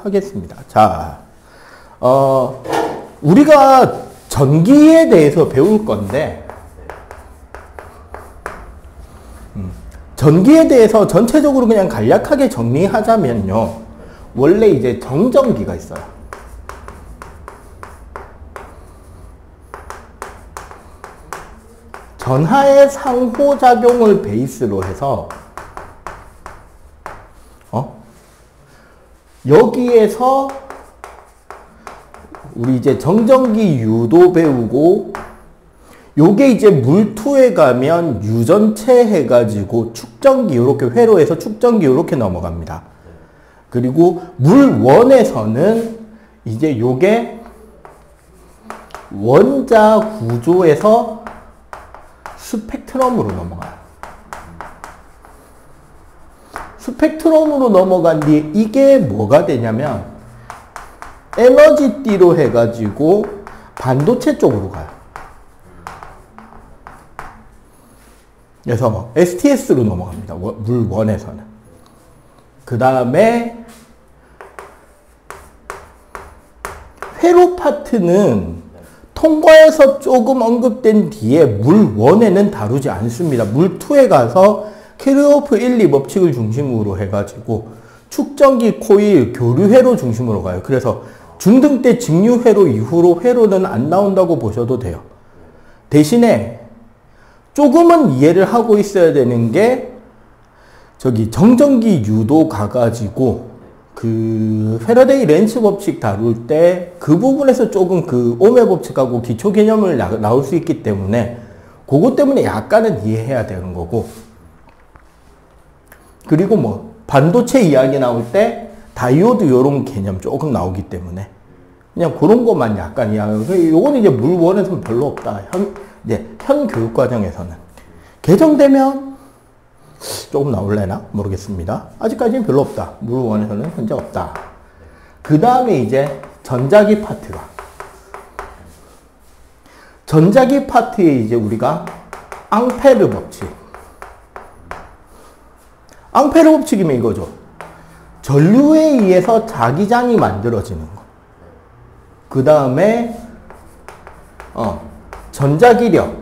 하겠습니다. 자, 우리가 전기에 대해서 배울 건데, 전기에 대해서 전체적으로 그냥 간략하게 정리하자면요. 원래 이제 정전기가 있어요. 전하의 상호작용을 베이스로 해서 여기에서 우리 이제 정전기 유도 배우고, 요게 이제 물투에 가면 유전체 해가지고 축전기 요렇게 회로에서 축전기 요렇게 넘어갑니다. 그리고 물원에서는 이제 요게 원자 구조에서 스펙트럼으로 넘어가요. 스펙트럼으로 넘어간 뒤에 이게 뭐가 되냐면 에너지띠로 해가지고 반도체 쪽으로 가요. 그래서 STS로 넘어갑니다. 물원에서는. 그 다음에 회로 파트는 통과에서 조금 언급된 뒤에 물원에는 다루지 않습니다. 물2에 가서 키르호프 1, 2 법칙을 중심으로 해가지고 축전기, 코일, 교류회로 중심으로 가요. 그래서 중등 때 직류회로 이후로 회로는 안 나온다고 보셔도 돼요. 대신에 조금은 이해를 하고 있어야 되는 게, 저기 정전기 유도 가가지고 그 패러데이 렌츠 법칙 다룰 때 그 부분에서 조금 그 오메 법칙하고 기초 개념을 나올 수 있기 때문에 그것 때문에 약간은 이해해야 되는 거고, 그리고 뭐 반도체 이야기 나올 때 다이오드 이런 개념 조금 나오기 때문에 그냥 그런 것만 약간 이해하고, 요거는 이제 물원에서는 별로 없다. 현 교육과정에서는. 개정되면 조금 나올래나? 모르겠습니다. 아직까지는 별로 없다. 물원에서는 현재 없다. 그 다음에 이제 전자기 파트가. 전자기 파트에 이제 우리가 앙페르 법칙. 앙페르 법칙이면 이거죠. 전류에 의해서 자기장이 만들어지는 거. 그 다음에 전자기력,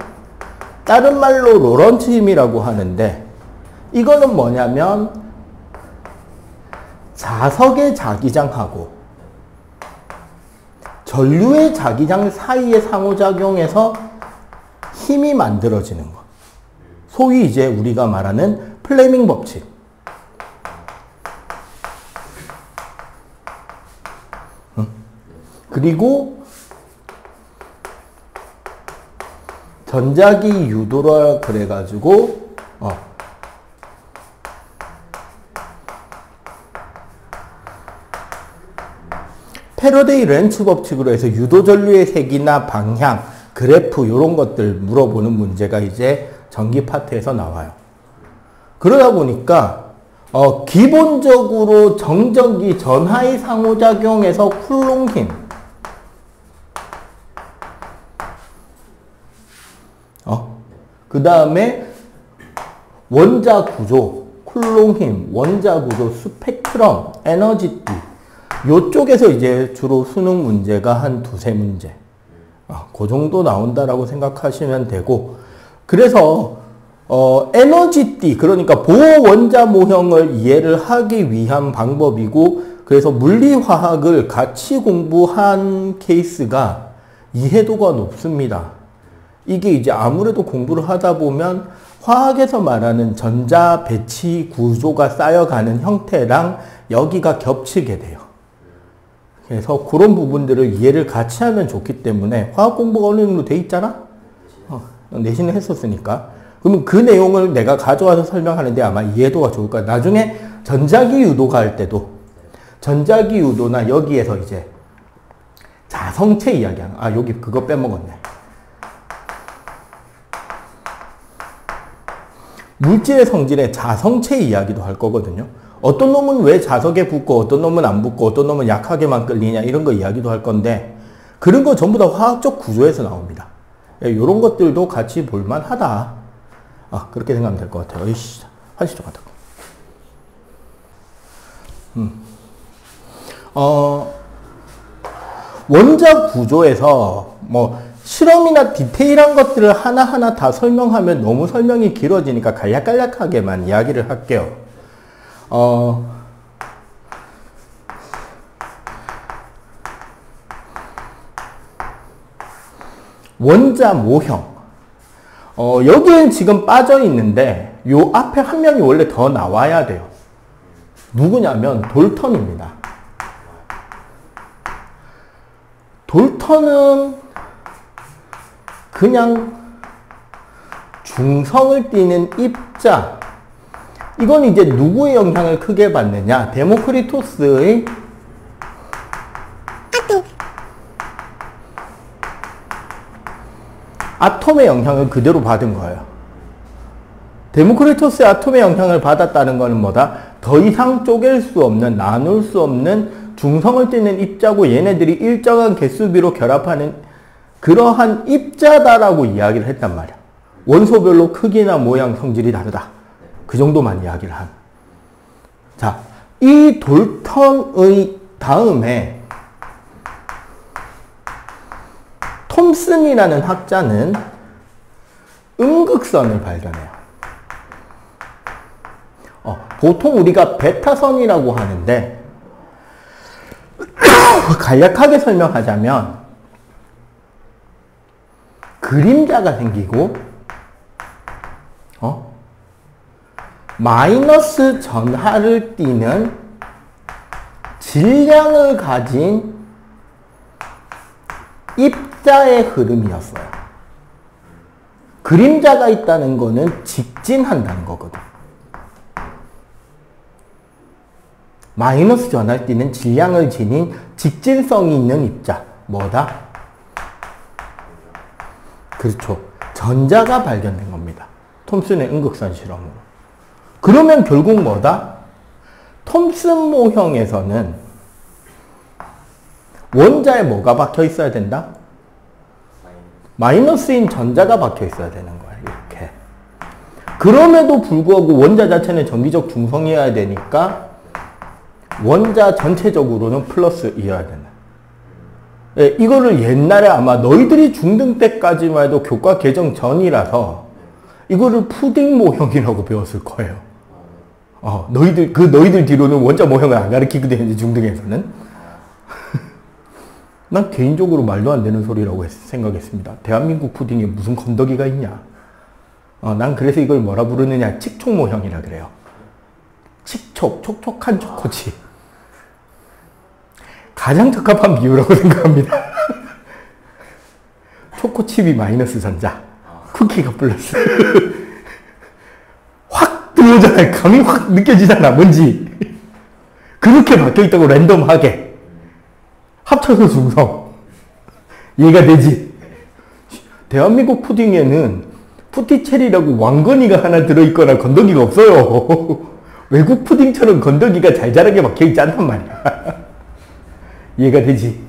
다른 말로 로런츠 힘이라고 하는데, 이거는 뭐냐면 자석의 자기장하고 전류의 자기장 사이의 상호작용에서 힘이 만들어지는 것. 소위 이제 우리가 말하는 플레밍 법칙. 그리고 전자기 유도라 그래가지고 패러데이 렌츠 법칙으로 해서 유도 전류의 색이나 방향, 그래프 이런 것들 물어보는 문제가 이제 전기 파트에서 나와요. 그러다 보니까 기본적으로 정전기 전하의 상호작용에서 쿨롱 힘, 그 다음에 원자 구조, 쿨롱 힘, 원자 구조, 스펙트럼, 에너지띠, 요쪽에서 이제 주로 수능 문제가 한 두세 문제, 그 정도 나온다라고 생각하시면 되고, 그래서 에너지띠, 그러니까 보호 원자 모형을 이해를 하기 위한 방법이고, 그래서 물리화학을 같이 공부한 케이스가 이해도가 높습니다. 이게 이제 아무래도 공부를 하다 보면 화학에서 말하는 전자 배치 구조가 쌓여가는 형태랑 여기가 겹치게 돼요. 그래서 그런 부분들을 이해를 같이 하면 좋기 때문에, 화학 공부가 어느 정도 돼 있잖아? 내신을 했었으니까. 그러면 그 내용을 내가 가져와서 설명하는데 아마 이해도가 좋을 거야. 나중에 전자기 유도가 할 때도, 전자기 유도나 여기에서 이제 자성체 이야기하는, 여기 그거 빼먹었네. 물질의 성질의 자성체 이야기도 할 거거든요. 어떤 놈은 왜 자석에 붙고 어떤 놈은 안 붙고 어떤 놈은 약하게만 끌리냐, 이런 거 이야기도 할 건데, 그런 거 전부 다 화학적 구조에서 나옵니다. 이런 것들도 같이 볼만하다. 그렇게 생각하면 될 것 같아요. 이씨, 화장실 좀 갔다. 원자 구조에서 뭐 실험이나 디테일한 것들을 하나하나 다 설명하면 너무 설명이 길어지니까 간략간략하게만 이야기를 할게요. 원자 모형. 여기엔 지금 빠져 있는데 요 앞에 한 명이 원래 더 나와야 돼요. 누구냐면 돌턴입니다. 돌턴은 그냥 중성을 띠는 입자. 이건 이제 누구의 영향을 크게 받느냐? 데모크리토스의 아톰의 영향을 그대로 받은 거예요. 데모크리토스의 아톰의 영향을 받았다는 것은 뭐다? 더 이상 쪼갤 수 없는, 나눌 수 없는 중성을 띠는 입자고 얘네들이 일정한 개수비로 결합하는 그러한 입자다라고 이야기를 했단 말이야. 원소별로 크기나 모양, 성질이 다르다. 그 정도만 이야기를 한. 자, 이 돌턴의 다음에 톰슨이라는 학자는 음극선을 발견해요. 보통 우리가 베타선이라고 하는데 간략하게 설명하자면 그림자가 생기고 마이너스 전하를 띠는 질량을 가진 입자의 흐름이었어요. 그림자가 있다는 거는 직진한다는 거거든. 마이너스 전하를 띠는 질량을 지닌 직진성이 있는 입자. 뭐다? 그렇죠. 전자가 발견된 겁니다. 톰슨의 음극선 실험으로. 그러면 결국 뭐다? 톰슨 모형에서는 원자에 뭐가 박혀 있어야 된다? 마이너스인 전자가 박혀 있어야 되는 거야. 이렇게. 그럼에도 불구하고 원자 자체는 정기적 중성이어야 되니까 원자 전체적으로는 플러스이어야 된다. 예, 이거를 옛날에 아마 너희들이 중등 때까지만 해도 교과 개정 전이라서 이거를 푸딩 모형이라고 배웠을 거예요. 너희들 뒤로는 원자 모형을 안 가르치거든요, 중등에서는. 난 개인적으로 말도 안 되는 소리라고 생각했습니다. 대한민국 푸딩에 무슨 건더기가 있냐. 난 그래서 이걸 뭐라 부르느냐, 칙촉 모형이라 그래요. 칙촉, 촉촉한 초코칩. 가장 적합한 비유라고 생각합니다. 초코칩이 마이너스 전자, 쿠키가 플러스. 확 들어오잖아요. 감이 확 느껴지잖아, 뭔지. 그렇게 바뀌어있다고 랜덤하게. 합쳐서 중성. 이해가 되지? 대한민국 푸딩에는 푸티체리라고 왕건이가 하나 들어있거나 건더기가 없어요. 외국 푸딩처럼 건더기가 잘 자라게 박혀있지 않단 말이야. 이해가 되지?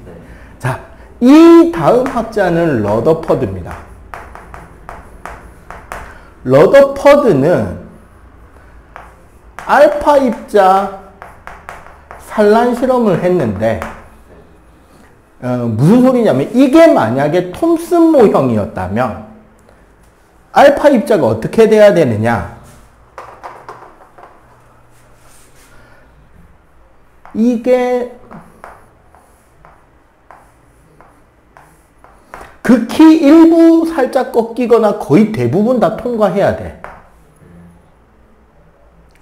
자, 이 다음 학자는 러더퍼드입니다. 러더퍼드는 알파 입자 산란 실험을 했는데 무슨 소리냐면 이게 만약에 톰슨 모형이었다면 알파 입자가 어떻게 돼야 되느냐? 이게 극히 일부 살짝 꺾이거나 거의 대부분 다 통과해야 돼.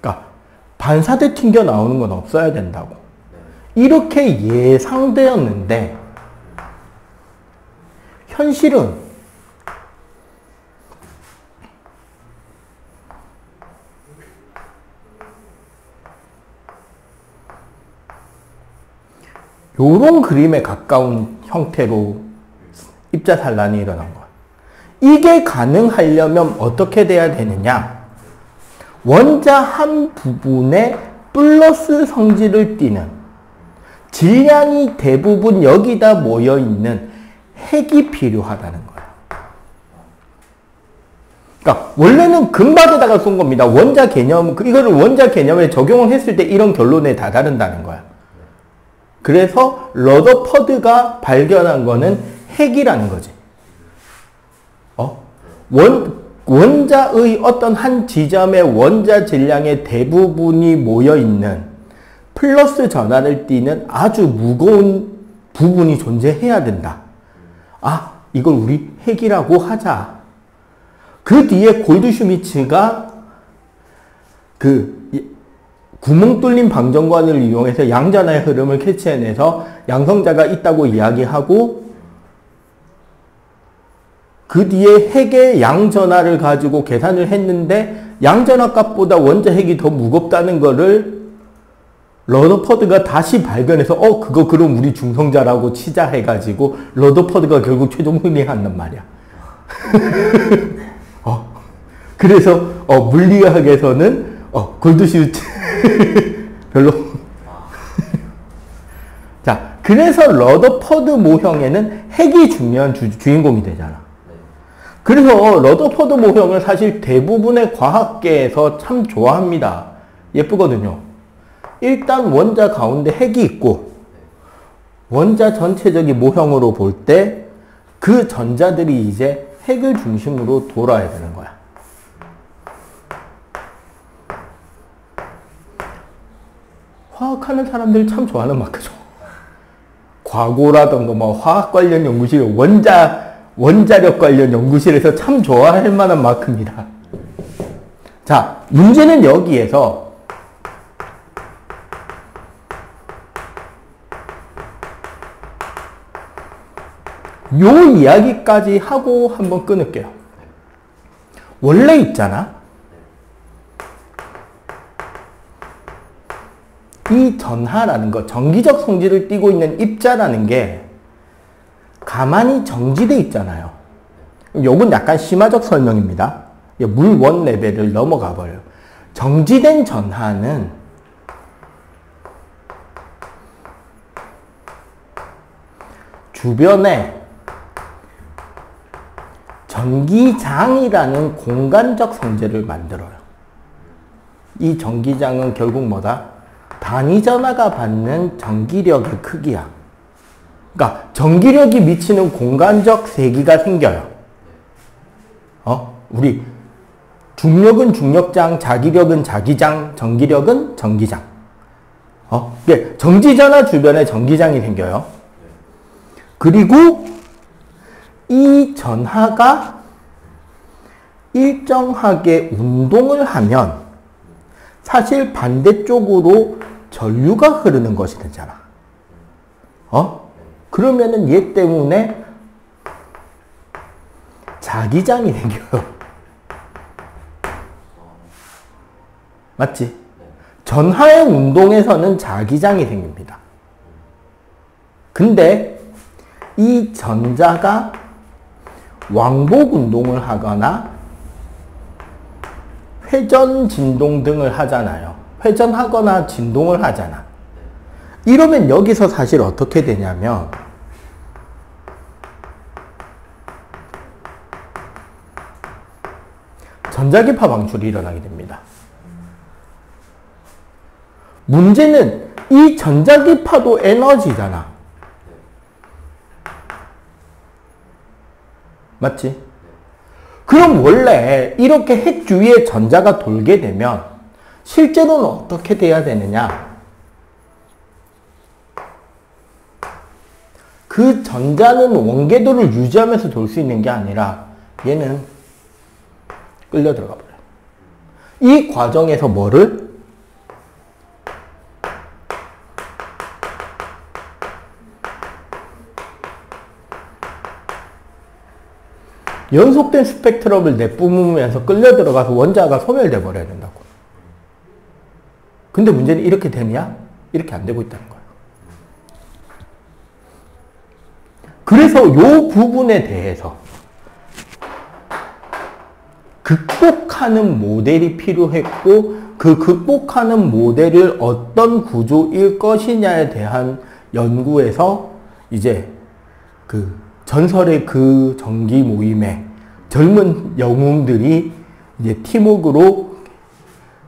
그러니까 반사대 튕겨 나오는 건 없어야 된다고. 이렇게 예상되었는데 현실은 요런 그림에 가까운 형태로 입자 산란이 일어난 거야. 이게 가능하려면 어떻게 돼야 되느냐? 원자 한 부분에 플러스 성질을 띠는 질량이 대부분 여기다 모여있는 핵이 필요하다는 거야. 그러니까 원래는 금박에다가 쏜 겁니다. 원자 개념, 이거를 원자 개념에 적용을 했을 때 이런 결론에 다다른다는 거야. 그래서 러더퍼드가 발견한 거는 핵이라는 거지. 원자의 어떤 한 지점의 원자 질량의 대부분이 모여있는 플러스 전하를 띠는 아주 무거운 부분이 존재해야 된다. 아, 이걸 우리 핵이라고 하자. 그 뒤에 골드슈미츠가 구멍 뚫린 방정관을 이용해서 양전하의 흐름을 캐치해내서 양성자가 있다고 이야기하고, 그 뒤에 핵의 양전하를 가지고 계산을 했는데 양전하 값보다 원자 핵이 더 무겁다는 거를 러더퍼드가 다시 발견해서 그거 그럼 우리 중성자라고 치자 해가지고 러더퍼드가 결국 최종 승리한단 말이야. 그래서 물리학에서는 골드슈미츠 별로. 자, 그래서 러더퍼드 모형에는 핵이 중요한 주인공이 되잖아. 그래서 러더퍼드 모형을 사실 대부분의 과학계에서 참 좋아합니다. 예쁘거든요. 일단 원자 가운데 핵이 있고 원자 전체적인 모형으로 볼 때 그 전자들이 이제 핵을 중심으로 돌아야 되는 거야. 화학하는 사람들 참 좋아하는 마크죠. 과고라던가 뭐 화학 관련 연구실, 원자력 관련 연구실에서 참 좋아할 만한 마크입니다. 자, 문제는 여기에서 요 이야기까지 하고 한번 끊을게요. 원래 있잖아. 이 전하라는 거, 정기적 성질을 띠고 있는 입자라는 게 가만히 정지돼 있잖아요. 요건 약간 심화적 설명입니다. 물원 레벨을 넘어가 버려요. 정지된 전하는 주변에 전기장이라는 공간적 성질을 만들어요. 이 전기장은 결국 뭐다? 단위전하가 받는 전기력의 크기야. 그러니까 전기력이 미치는 공간적 세기가 생겨요. 우리 중력은 중력장, 자기력은 자기장, 전기력은 전기장. 정지전하 주변에 전기장이 생겨요. 그리고 이 전하가 일정하게 운동을 하면 사실 반대쪽으로 전류가 흐르는 것이 되잖아. 그러면은 얘 때문에 자기장이 생겨요. 맞지? 전하의 운동에서는 자기장이 생깁니다. 근데 이 전자가 왕복 운동을 하거나 회전 진동 등을 하잖아요. 회전하거나 진동을 하잖아. 이러면 여기서 사실 어떻게 되냐면 전자기파 방출이 일어나게 됩니다. 문제는 이 전자기파도 에너지잖아. 맞지? 그럼 원래 이렇게 핵 주위에 전자가 돌게 되면 실제로는 어떻게 돼야 되느냐? 그 전자는 원궤도를 유지하면서 돌 수 있는 게 아니라 얘는 끌려 들어가 버려요. 이 과정에서 뭐를? 연속된 스펙트럼을 내뿜으면서 끌려 들어가서 원자가 소멸돼 버려야 된다고. 근데 문제는 이렇게 되냐? 이렇게 안 되고 있다는 거예요. 그래서 이 부분에 대해서 극복하는 모델이 필요했고, 그 극복하는 모델을 어떤 구조일 것이냐에 대한 연구에서 이제 그 전설의 그 전기 모임에 젊은 영웅들이 이제 팀워크로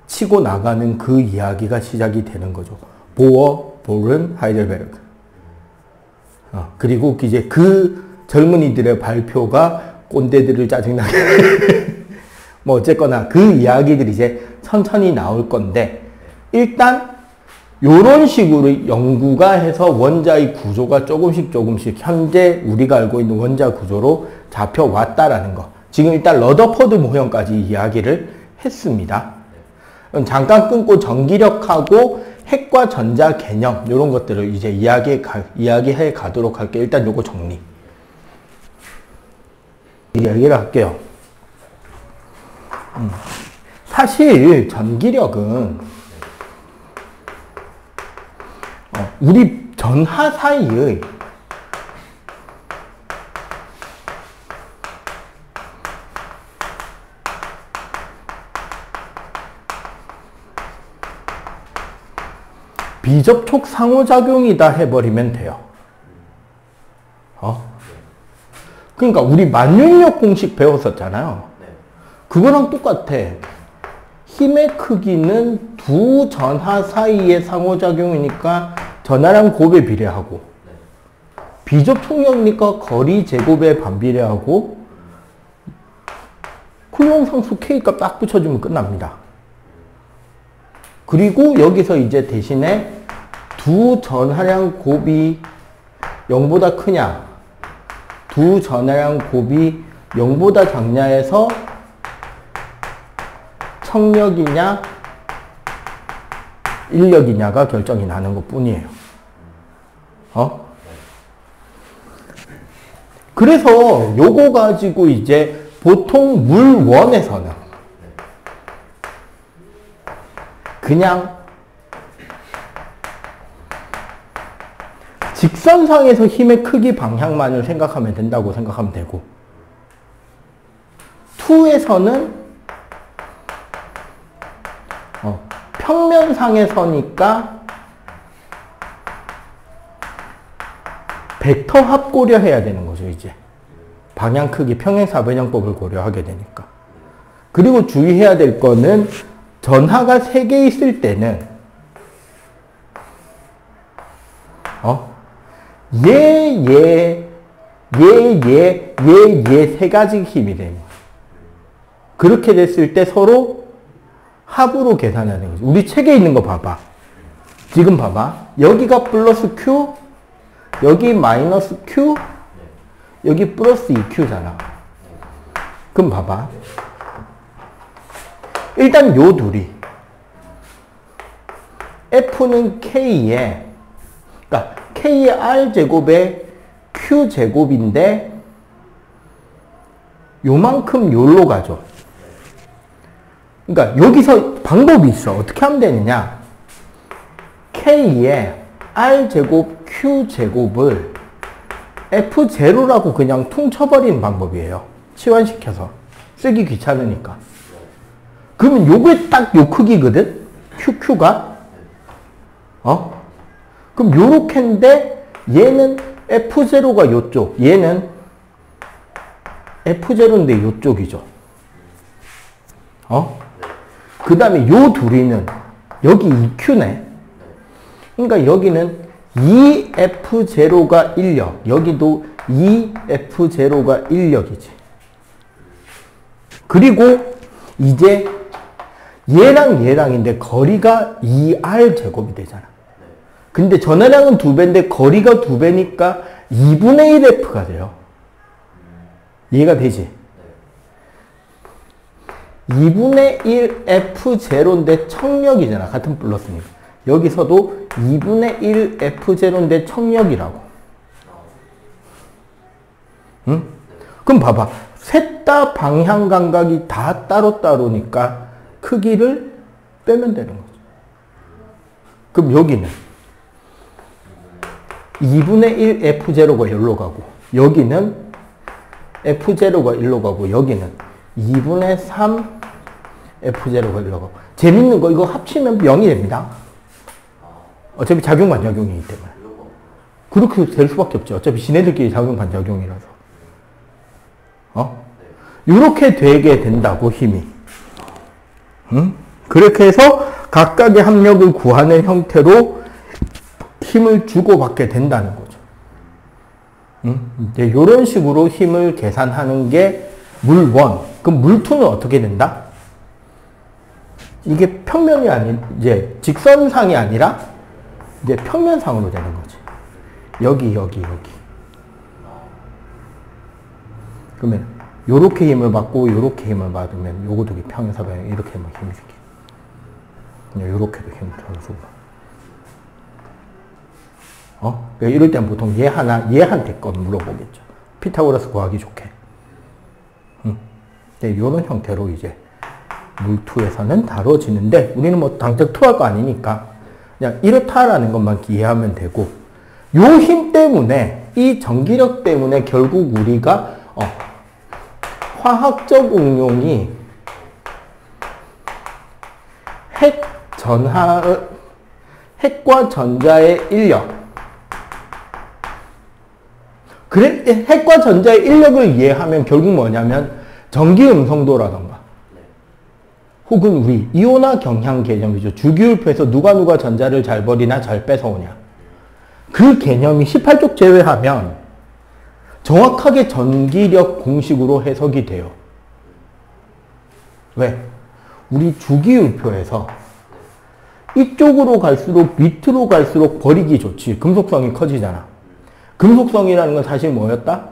치고 나가는 그 이야기가 시작이 되는 거죠. 보어, 보른, 하이델베르그. 그리고 이제 그 젊은이들의 발표가 꼰대들을 짜증나게 뭐 어쨌거나 그 이야기들이 이제 천천히 나올 건데 일단 요런 식으로 연구가 해서 원자의 구조가 조금씩 현재 우리가 알고 있는 원자 구조로 잡혀왔다라는 거. 지금 일단 러더퍼드 모형까지 이야기를 했습니다. 잠깐 끊고 전기력하고 핵과 전자 개념 이런 것들을 이제 이야기해 가도록 할게요. 일단 요거 정리. 이야기를 할게요. 사실 전기력은 우리 전하 사이의 비접촉 상호작용이다 해버리면 돼요. 그러니까 우리 만윤력 공식 배웠었잖아요. 그거랑 똑같아. 힘의 크기는 두 전하 사이의 상호작용이니까 전하량 곱에 비례하고 비접촉력이니까 거리 제곱에 반비례하고 쿨롱 상수 K값 딱 붙여주면 끝납니다. 그리고 여기서 이제 대신에 두 전하량 곱이 0보다 크냐 두 전하량 곱이 0보다 작냐에서 청력이냐 인력이냐가 결정이 나는 것 뿐이에요. 그래서 요거 가지고 이제 보통 물원에서는 그냥 직선상에서 힘의 크기 방향만을 생각하면 된다고 생각하면 되고 2에서는 평면상에서니까 벡터 합 고려해야 되는 거죠. 이제 방향 크기 평행사변형법을 고려하게 되니까. 그리고 주의해야 될 거는 전하가 3개 있을 때는 얘 세 가지 힘이 됩니다. 그렇게 됐을 때 서로 합으로 계산하는 거죠. 우리 책에 있는 거 봐봐. 지금 봐봐. 여기가 플러스 Q, 여기 마이너스 Q, 여기 플러스 2Q잖아. 그럼 봐봐. 일단 요 둘이 F는 K에 그러니까 K의 R제곱에 Q제곱인데 요만큼 요로 가죠. 그러니까 여기서 방법이 있어. 어떻게 하면 되느냐. K에 R제곱 Q제곱을 F0라고 그냥 퉁 쳐버리는 방법이에요. 치환시켜서. 쓰기 귀찮으니까. 그러면 요게 딱 요 크기거든? QQ가. 그럼 요렇게인데 얘는 F0가 요쪽. 얘는 F0인데 요쪽이죠. 그 다음에 요 둘이는 여기 2Q네. 그러니까 여기는 2F0가 1력. 여기도 2F0가 1력이지. 그리고 이제 얘랑 얘랑인데 거리가 2R 제곱이 되잖아. 근데 전하량은 2배인데 거리가 2배니까 2분의 1F가 돼요. 이해가 되지? 2분의 1F0인데 청력이잖아. 같은 플러스니까. 여기서도 2분의 1F0인데 청력이라고. 응? 그럼 봐봐. 셋 다 방향 감각이 다 따로따로니까 크기를 빼면 되는 거죠. 그럼 여기는 2분의 1 F0가 여기로 가고 여기는 F0가 1로 가고 여기는 2분의 3 F0가 1로 가고. 재밌는 거 이거 합치면 0이 됩니다. 어차피 작용반작용이기 때문에. 그렇게 될 수밖에 없죠. 어차피 지네들끼리 작용반작용이라서. 이렇게 되게 된다고 힘이. 그렇게 해서 각각의 합력을 구하는 형태로 힘을 주고받게 된다는 거죠. 이제 이런 식으로 힘을 계산하는 게 물1. 그럼 물2는 어떻게 된다? 이게 평면이 아닌, 이제 직선상이 아니라 이제 평면상으로 되는 거지. 여기. 그러면 요렇게 힘을 받고 요렇게 힘을 받으면 요것도 평행사변 이렇게 하면 힘이 줄게. 그냥 요렇게도 힘을 줘서. 그러니까 이럴 때는 보통 얘한테 건 물어보겠죠. 피타고라스 구하기 좋게. 요런 형태로 이제 물2에서는 다뤄지는데, 우리는 뭐 당장 투할 거 아니니까 그냥 이렇다라는 것만 이해하면 되고, 요 힘 때문에, 이 전기력 때문에 결국 우리가 화학적 응용이 핵과 전자의 인력, 그래, 핵과 전자의 인력을 이해하면 결국 뭐냐면 전기 음성도라던가, 혹은 우리 이온화 경향 개념이죠. 주기율표에서 누가 전자를 잘 버리나 잘 뺏어오냐. 그 개념이 18쪽 제외하면 정확하게 전기력 공식으로 해석이 돼요. 왜? 우리 주기율표에서 이쪽으로 갈수록 밑으로 갈수록 버리기 좋지. 금속성이 커지잖아. 금속성이라는 건 사실 뭐였다?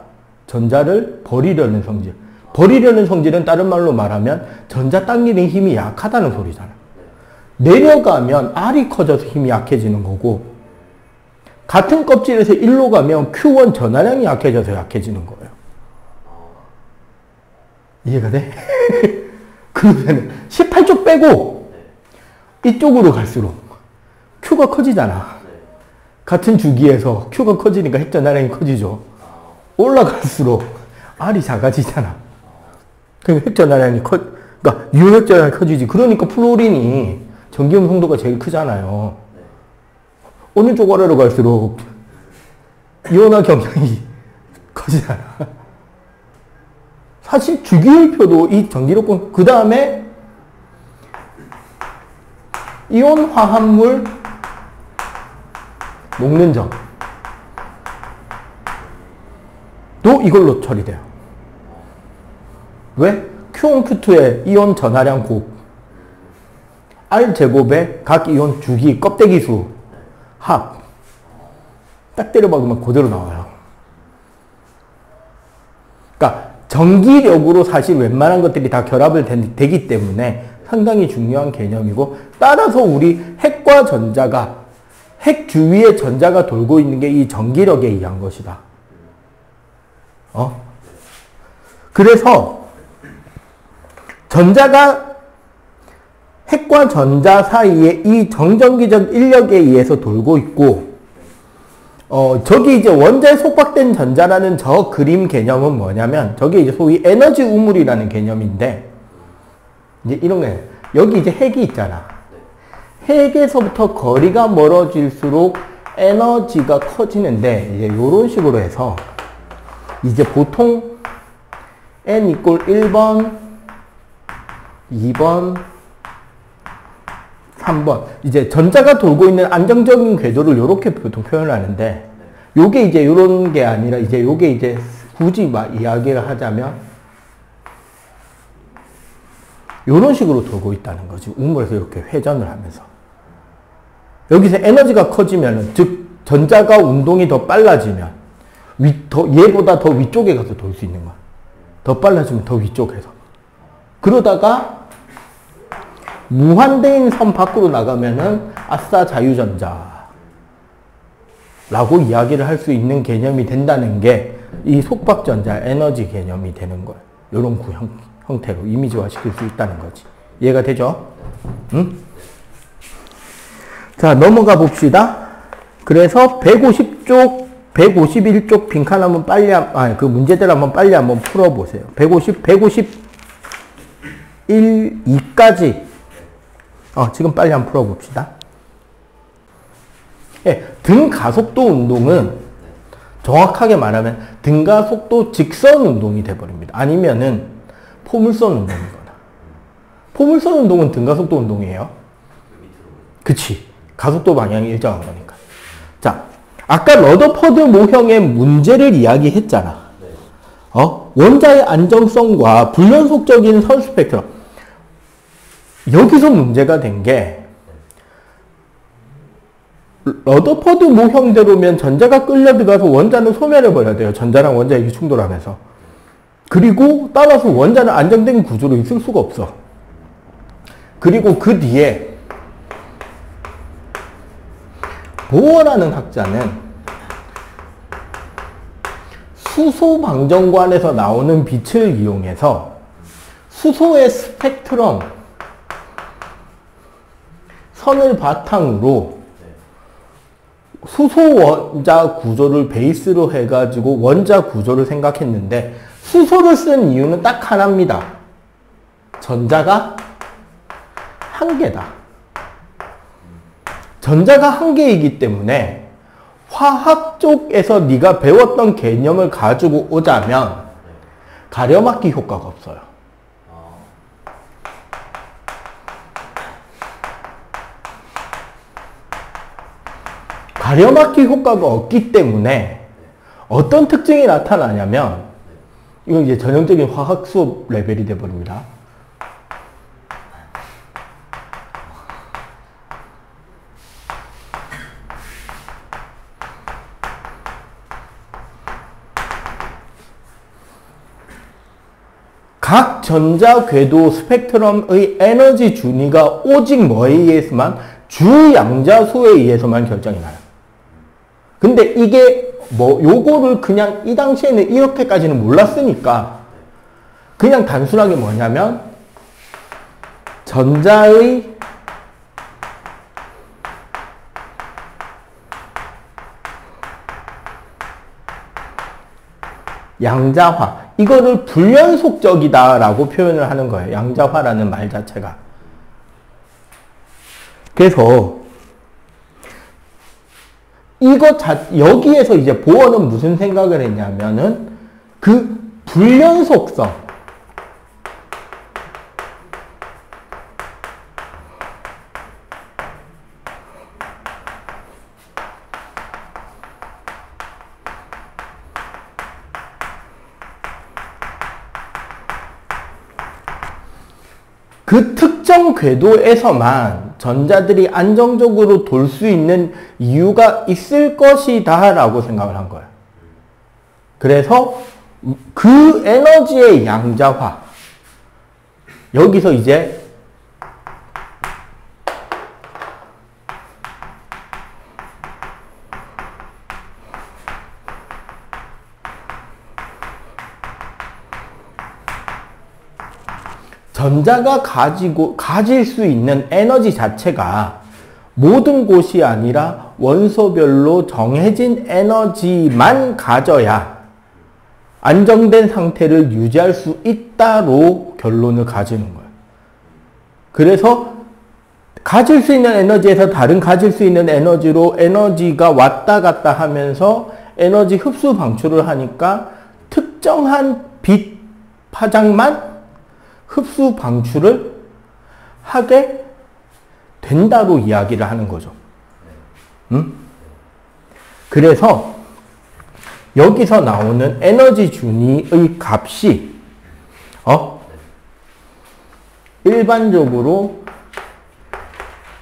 전자를 버리려는 성질. 버리려는 성질은 다른 말로 말하면 전자 당기는 힘이 약하다는 소리잖아. 내려가면 R이 커져서 힘이 약해지는 거고, 같은 껍질에서 일로 가면 Q1 전하량이 약해져서 약해지는 거예요. 이해가 돼? 그러면 18쪽 빼고 이쪽으로 갈수록 Q가 커지잖아. 같은 주기에서 Q가 커지니까 핵 전하량이 커지죠. 올라갈수록 R이 작아지잖아. 그러니까 핵 전하량이 그러니까 유핵 전하량이 커지지. 그러니까 플로린이 전기 음성도가 제일 크잖아요. 어느 쪽 아래로 갈수록 이온화 경향이 커지잖아. 사실 주기율표도 이 전기력, 그 다음에 이온 화합물 녹는 점 또 이걸로 처리돼요. 왜? Q1, Q2의 이온 전하량 곱 R제곱의 각 이온 주기 껍데기 수 합. 딱 때려박으면 그대로 나와요. 그러니까 전기력으로 사실 웬만한 것들이 다 결합을 되기 때문에 상당히 중요한 개념이고, 따라서 우리 핵과 전자가, 핵 주위에 전자가 돌고 있는 게 이 전기력에 의한 것이다. 그래서 전자가 핵과 전자 사이에 이 정전기적 인력에 의해서 돌고 있고, 저기 이제 원자에 속박된 전자라는 저 그림 개념은 뭐냐면, 저게 이제 소위 에너지 우물이라는 개념인데, 이제 이런 게, 여기 이제 핵이 있잖아. 핵에서부터 거리가 멀어질수록 에너지가 커지는데, 이제 요런 식으로 해서, 이제 보통 n = 1번, 2번, 3번. 이제 전자가 돌고 있는 안정적인 궤도를 이렇게 보통 표현을 하는데, 요게 이제 이런 게 아니라, 이제 요게 이제 굳이 이야기를 하자면, 요런 식으로 돌고 있다는 거지. 우물에서 이렇게 회전을 하면서. 여기서 에너지가 커지면, 즉, 전자가 운동이 더 빨라지면, 얘보다 더 위쪽에 가서 돌 수 있는 거야. 더 빨라지면 더 위쪽에서. 그러다가, 무한대인 선 밖으로 나가면은 아싸 자유전자 라고 이야기를 할 수 있는 개념이 된다는 게 이 속박전자 에너지 개념이 되는 거예요. 이런 형태로 이미지화 시킬 수 있다는 거지. 이해가 되죠? 응? 자, 넘어가 봅시다. 그래서 150쪽, 151쪽 빈칸 한번 빨리, 그 문제들 한번 빨리 한번 풀어보세요. 151, 2까지 지금 빨리 한번 풀어봅시다. 등 가속도 운동은 정확하게 말하면 등 가속도 직선 운동이 돼버립니다. 아니면은 포물선 운동이거나. 포물선 운동은 등 가속도 운동이에요. 그치. 가속도 방향이 일정한 거니까. 자, 아까 러더퍼드 모형의 문제를 이야기했잖아. 원자의 안정성과 불연속적인 선 스펙트럼. 여기서 문제가 된 게 러더퍼드 모형대로면 전자가 끌려 들어가서 원자는 소멸해버려야 돼요. 전자랑 원자핵이 충돌하면서. 그리고 따라서 원자는 안정된 구조로 있을 수가 없어. 그리고 그 뒤에 보어라는 학자는 수소 방정관에서 나오는 빛을 이용해서 수소의 스펙트럼 선을 바탕으로 수소 원자 구조를 베이스로 해가지고 원자 구조를 생각했는데 수소를 쓴 이유는 딱 하나입니다. 전자가 한 개다. 전자가 한 개이기 때문에 화학 쪽에서 네가 배웠던 개념을 가지고 오자면 가려막기 효과가 없어요. 가려막기 효과가 없기 때문에 어떤 특징이 나타나냐면 이건 이제 전형적인 화학 수업 레벨이 되어버립니다. 각 전자 궤도 스펙트럼의 에너지 준위가 오직 뭐에 의해서만 주양자수에 의해서만 결정이 나요. 근데 이게 요거를 그냥 이 당시에는 이렇게까지는 몰랐으니까 그냥 단순하게 뭐냐면 전자의 양자화 이거를 불연속적이다라고 표현을 하는 거예요. 양자화라는 말 자체가. 그래서 여기에서 이제 보어는 무슨 생각을 했냐면은 그 불연속성. 그 특정 궤도에서만 전자들이 안정적으로 돌 수 있는 이유가 있을 것이다 라고 생각을 한 거예요. 그래서 그 에너지의 양자화 여기서 이제 전자가 가질 수 있는 에너지 자체가 모든 곳이 아니라 원소별로 정해진 에너지만 가져야 안정된 상태를 유지할 수 있다로 결론을 가지는 거예요. 그래서 가질 수 있는 에너지에서 다른 가질 수 있는 에너지로 에너지가 왔다 갔다 하면서 에너지 흡수 방출을 하니까 특정한 빛 파장만 흡수 방출을 하게 된다로 이야기를 하는 거죠. 그래서 여기서 나오는 에너지 준위의 값이 일반적으로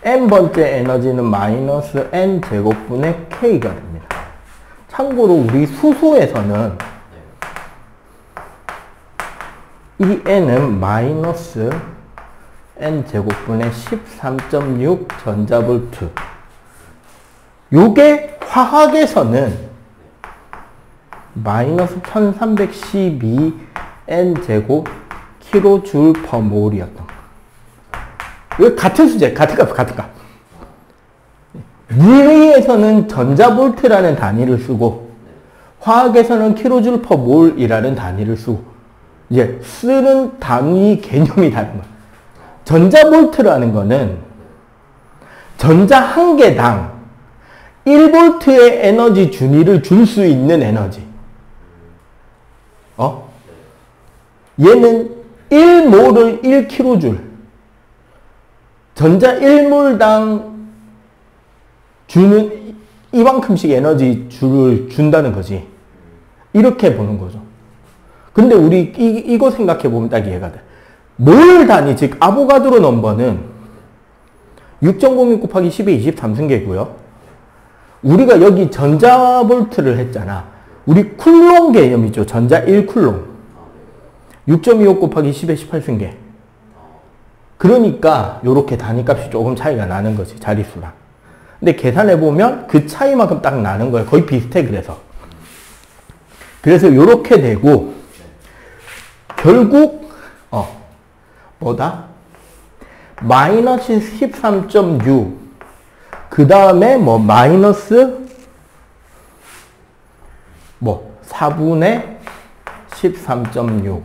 n번째 에너지는 마이너스 n 제곱분의 k가 됩니다. 참고로 우리 수소에서는 이 n은 마이너스 n 제곱분의 13.6 전자볼트. 요게 화학에서는 마이너스 1312 n 제곱 킬로줄 퍼 몰이었던 거. 이거 같은 수제, 같은 값. 물리에서는 전자볼트라는 단위를 쓰고 화학에서는 킬로줄 퍼 몰이라는 단위를 쓰고 이제 쓰는 단위 개념이 다른 거예요. 전자볼트라는 거는 전자 한 개당 1볼트의 에너지 준위를 줄 수 있는 에너지. 얘는 1몰을 1kJ. 전자 1몰당 주는 이만큼씩 에너지 줄을 준다는 거지. 이렇게 보는 거죠. 근데 우리 이거 생각해 보면 딱 이해가 돼. 몰 단위, 즉 아보가드로 넘버는 6.06 곱하기 10의 23승계고요. 우리가 여기 전자볼트를 했잖아. 우리 쿨롱 개념이죠. 전자 1쿨롱. 6.25 곱하기 10의 18승계. 그러니까 요렇게 단위값이 조금 차이가 나는 거지. 자릿수랑. 근데 계산해보면 그 차이만큼 딱 나는 거예요. 거의 비슷해. 그래서 요렇게 되고 결국 뭐다? 마이너스 13.6 그 다음에 뭐 마이너스 4분의 13.6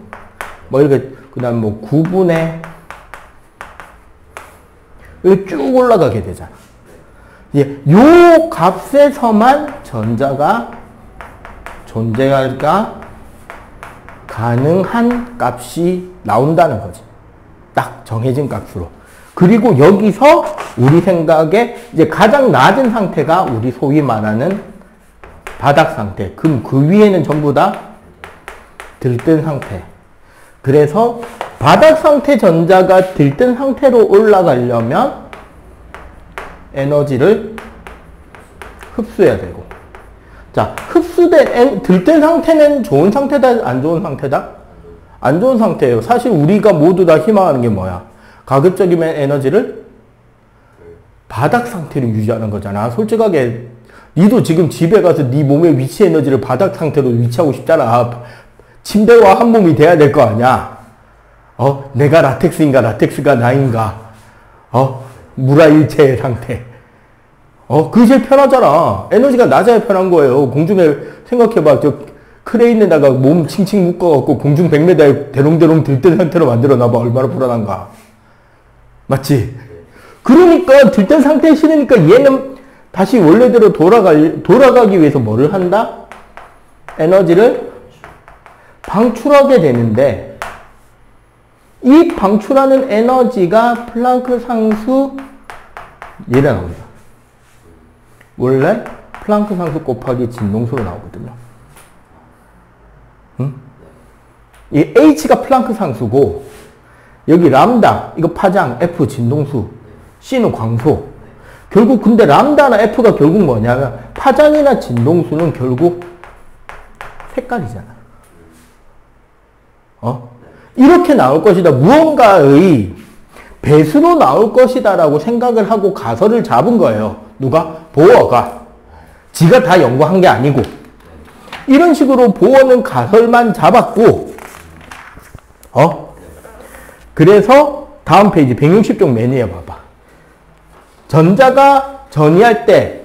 뭐 이렇게 그 다음에 뭐 9분의 이렇게 쭉 올라가게 되잖아. 이제 요 값에서만 전자가 존재가 가능한 값이 나온다는 거지. 딱 정해진 값으로. 그리고 여기서 우리 생각에 이제 가장 낮은 상태가 우리 소위 말하는 바닥 상태. 그럼 그 위에는 전부 다 들뜬 상태. 그래서 바닥 상태 전자가 들뜬 상태로 올라가려면 에너지를 흡수해야 되고. 자, 흡수된 들뜬 상태는 좋은 상태다, 안 좋은 상태다? 안 좋은 상태예요. 사실 우리가 모두 다 희망하는 게 뭐야? 가급적이면 에너지를 바닥 상태로 유지하는 거잖아. 솔직하게 니도 지금 집에 가서 네 몸의 위치 에너지를 바닥 상태로 위치하고 싶잖아. 침대와 한 몸이 돼야 될 거 아니야. 내가 라텍스인가 라텍스가 나인가. 무라일체의 상태. 그게 제일 편하잖아. 에너지가 낮아야 편한 거예요. 공중에 생각해봐. 저 크레인에다가 몸 칭칭 묶어갖고 공중 100m에 대롱대롱 들뜬 상태로 만들어놔봐. 얼마나 불안한가. 맞지? 그러니까 들뜬 상태에 실으니까 얘는 다시 원래대로 돌아가기 위해서 뭐를 한다? 에너지를 방출하게 되는데 이 방출하는 에너지가 플랑크 상수 얘라 나옵니다. 원래 플랑크 상수 곱하기 진동수로 나오거든요. 응? 이 H가 플랑크 상수고 여기 람다 이거 파장 F 진동수 C는 광소. 결국 근데 람다나 F가 결국 뭐냐면 파장이나 진동수는 결국 색깔이잖아. 이렇게 나올 것이다. 무언가의 배수로 나올 것이다 라고 생각을 하고 가설을 잡은 거예요. 누가? 보어가. 지가 다 연구한 게 아니고. 이런 식으로 보어는 가설만 잡았고 그래서 다음 페이지 160쪽 맨 위에 봐봐. 전자가 전이할 때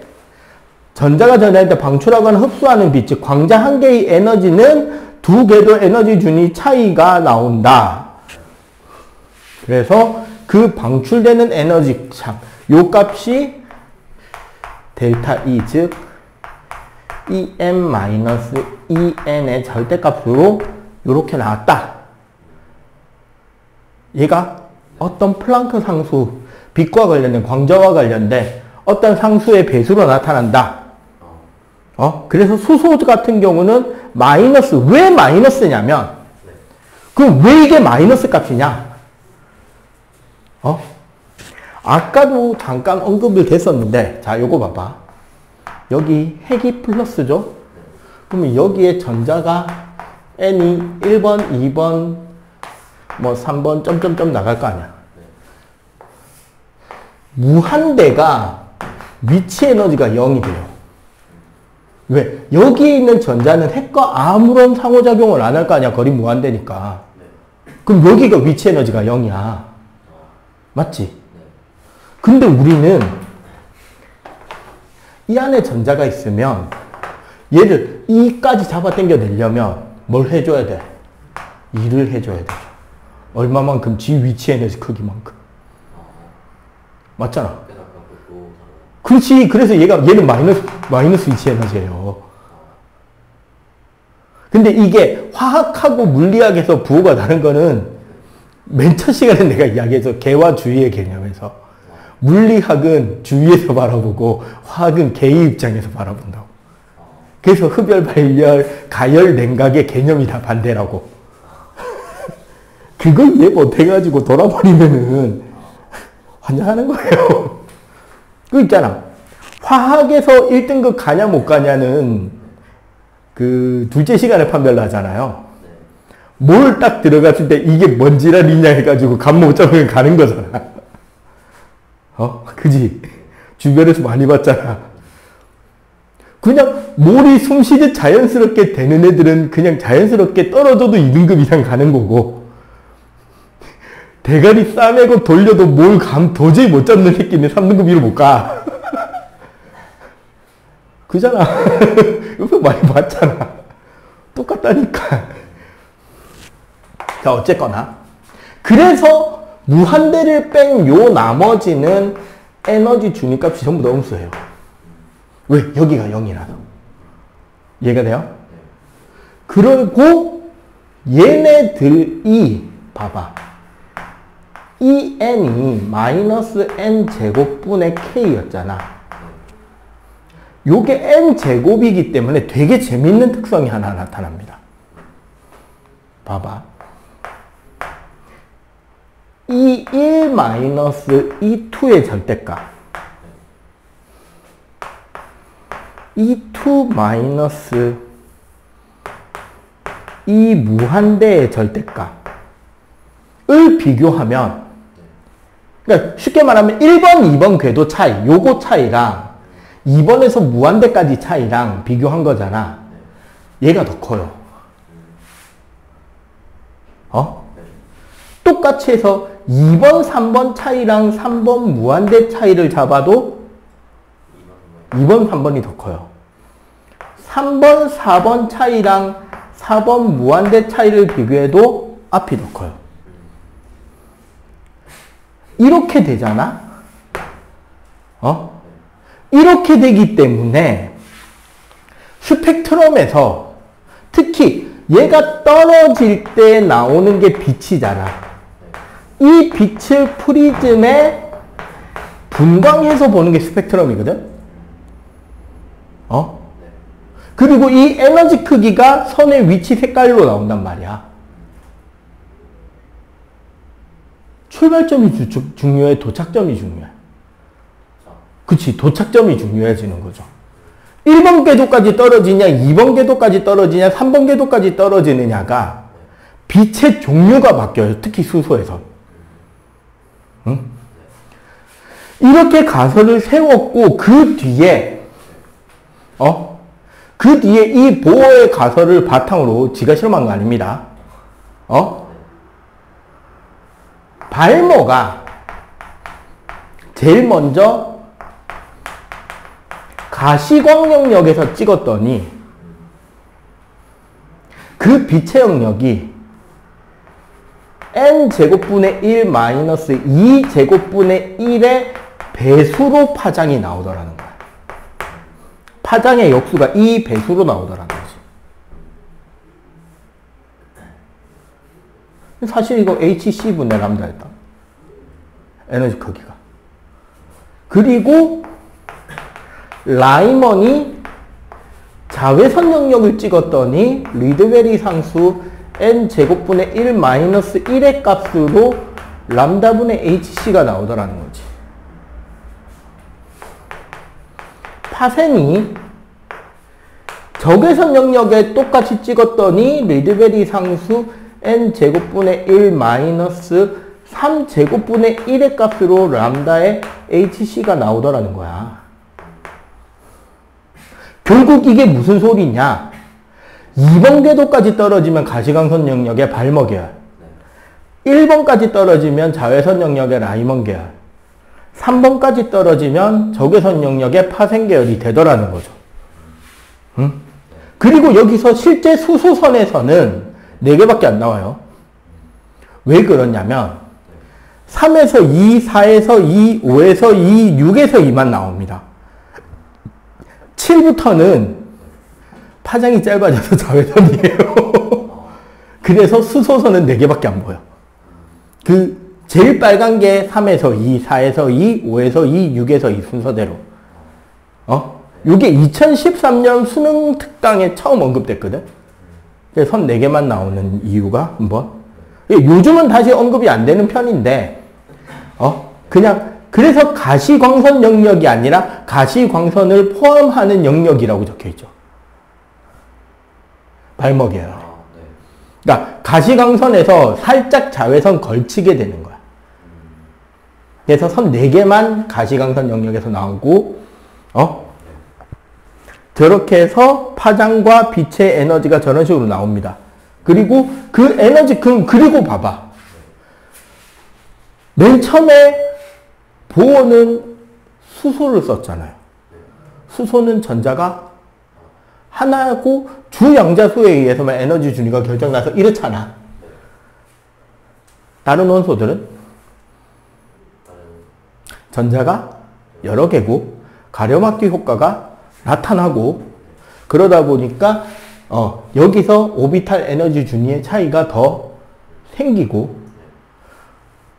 방출하거나 흡수하는 빛, 즉 광자 한 개의 에너지는 두 개도 에너지 준위 차이가 나온다. 그래서 그 방출되는 에너지 참, 요 값이 델타 E, 즉 EM-EN의 절대값으로 이렇게 나왔다. 얘가 어떤 플랑크 상수, 빛과 관련된 광자와 관련된 어떤 상수의 배수로 나타난다. 그래서 수소 같은 경우는 마이너스, 왜 마이너스냐면, 그럼 왜 이게 마이너스 값이냐? 아까도 잠깐 언급이 됐었는데, 자, 요거 봐봐. 여기 핵이 플러스죠? 그러면 여기에 전자가 N이 1번, 2번, 뭐 3번, 점점점 나갈 거 아니야. 무한대가 위치 에너지가 0이 돼요. 왜? 여기에 있는 전자는 핵과 아무런 상호작용을 안 할 거 아니야. 거리 무한대니까. 그럼 여기가 위치 에너지가 0이야. 맞지? 근데 우리는 이 안에 전자가 있으면 얘를 E까지 잡아 당겨 내려면 뭘 해줘야 돼? E를 해줘야 되죠. 얼마만큼? 지 위치 에너지 크기만큼. 맞잖아. 그렇지. 그래서 얘는 마이너스 위치 에너지예요. 근데 이게 화학하고 물리학에서 부호가 다른 거는 맨 첫 시간에 내가 이야기해서 개와 주의의 개념에서 물리학은 주위에서 바라보고 화학은 개의 입장에서 바라본다고. 그래서 흡열, 발열, 가열, 냉각의 개념이 다 반대라고. 그거 이해 못해가지고 돌아버리면은 환장하는 거예요. 그 있잖아. 화학에서 1등급 가냐 못 가냐는 그 둘째 시간에 판별을 하잖아요. 뭘 딱 들어갔을 때 이게 뭔 지랄이냐 해가지고 감 못 잡으면 가는 거잖아. 그지? 주변에서 많이 봤잖아. 그냥 몰이 숨쉬듯 자연스럽게 되는 애들은 그냥 자연스럽게 떨어져도 2등급 이상 가는 거고, 대가리 싸매고 돌려도 몰 감 도저히 못 잡는 새끼는 3등급 위로 못 가. 그잖아. 이거 많이 봤잖아. 똑같다니까. 자, 어쨌거나. 그래서 무한대를 뺀 요 나머지는 에너지 중위값이 전부 다 음수예요. 왜? 여기가 0이라서. 이해가 돼요? 그리고 얘네들이 봐봐. 이 n이 마이너스 n 제곱분의 k였잖아. 요게 n 제곱이기 때문에 되게 재밌는 특성이 하나 나타납니다. 봐봐. E1 마이너스 E2의 절대값, E2 마이너스 이 무한대의 절대값을 비교하면, 그러니까 쉽게 말하면 1번, 2번 궤도 차이, 요거 차이랑 2번에서 무한대까지 차이랑 비교한 거잖아. 얘가 더 커요. 똑같이 해서 2번, 3번 차이랑 3번 무한대 차이를 잡아도 2번, 3번이 더 커요. 3번, 4번 차이랑 4번 무한대 차이를 비교해도 앞이 더 커요. 이렇게 되잖아? 이렇게 되기 때문에 스펙트럼에서 특히 얘가 떨어질 때 나오는 게 빛이잖아. 이 빛을 프리즘에 분광해서 보는 게 스펙트럼이거든? 그리고 이 에너지 크기가 선의 위치 색깔로 나온단 말이야. 출발점이 중요해? 도착점이 중요해? 그치, 도착점이 중요해지는 거죠. 1번 궤도까지 떨어지냐, 2번 궤도까지 떨어지냐, 3번 궤도까지 떨어지느냐가 빛의 종류가 바뀌어요. 특히 수소에서. 응? 이렇게 가설을 세웠고, 그 뒤에 이 보어의 가설을 바탕으로 지가 실험한 거 아닙니다. 발머가 제일 먼저 가시광 영역에서 찍었더니 그 빛의 영역이 n-제곱분의 1 마이너스 2제곱분의 1의 배수로 파장이 나오더라는 거야. 파장의 역수가 2배수로 나오더라는 거지. 사실 이거 hc분의 람다였다. 에너지 크기가. 그리고 라이먼이 자외선 영역을 찍었더니 리드베리 상수 n-제곱분의 1 마이너스 1의 값으로 람다분의 hc가 나오더라는 거지. 파센이 적외선 영역에 똑같이 찍었더니 리드베리 상수 n-제곱분의 1 마이너스 3제곱분의 1의 값으로 람다의 hc가 나오더라는 거야. 결국 이게 무슨 소리냐? 2번 궤도까지 떨어지면 가시광선 영역의 발머 계열, 1번까지 떨어지면 자외선 영역의 라이먼 계열, 3번까지 떨어지면 적외선 영역의 파생 계열이 되더라는 거죠. 응? 그리고 여기서 실제 수소선에서는 4개밖에 안 나와요. 왜 그러냐면 3에서 2, 4에서 2, 5에서 2, 6에서 2만 나옵니다. 7부터는 파장이 짧아져서 자외선이에요. 그래서 수소선은 4개밖에 안 보여. 그 제일 빨간 게 3에서 2, 4에서 2, 5에서 2, 6에서 2 순서대로. 이게 2013년 수능 특강에 처음 언급됐거든. 그래서 선 4개만 나오는 이유가 한번. 요즘은 다시 언급이 안 되는 편인데, 그냥, 그래서 가시광선 영역이 아니라 가시광선을 포함하는 영역이라고 적혀 있죠. 발목이에요. 그러니까 가시광선에서 살짝 자외선 걸치게 되는 거야. 그래서 선 4개만 가시광선 영역에서 나오고, 저렇게 해서 파장과 빛의 에너지가 저런 식으로 나옵니다. 그리고 그 에너지, 그리고 봐봐. 맨 처음에 보어는 수소를 썼잖아요. 수소는 전자가 하나고 주양자수에 의해서만 에너지 준위가 결정나서 이렇잖아. 다른 원소들은 전자가 여러 개고 가려막기 효과가 나타나고 그러다 보니까 여기서 오비탈 에너지 준위의 차이가 더 생기고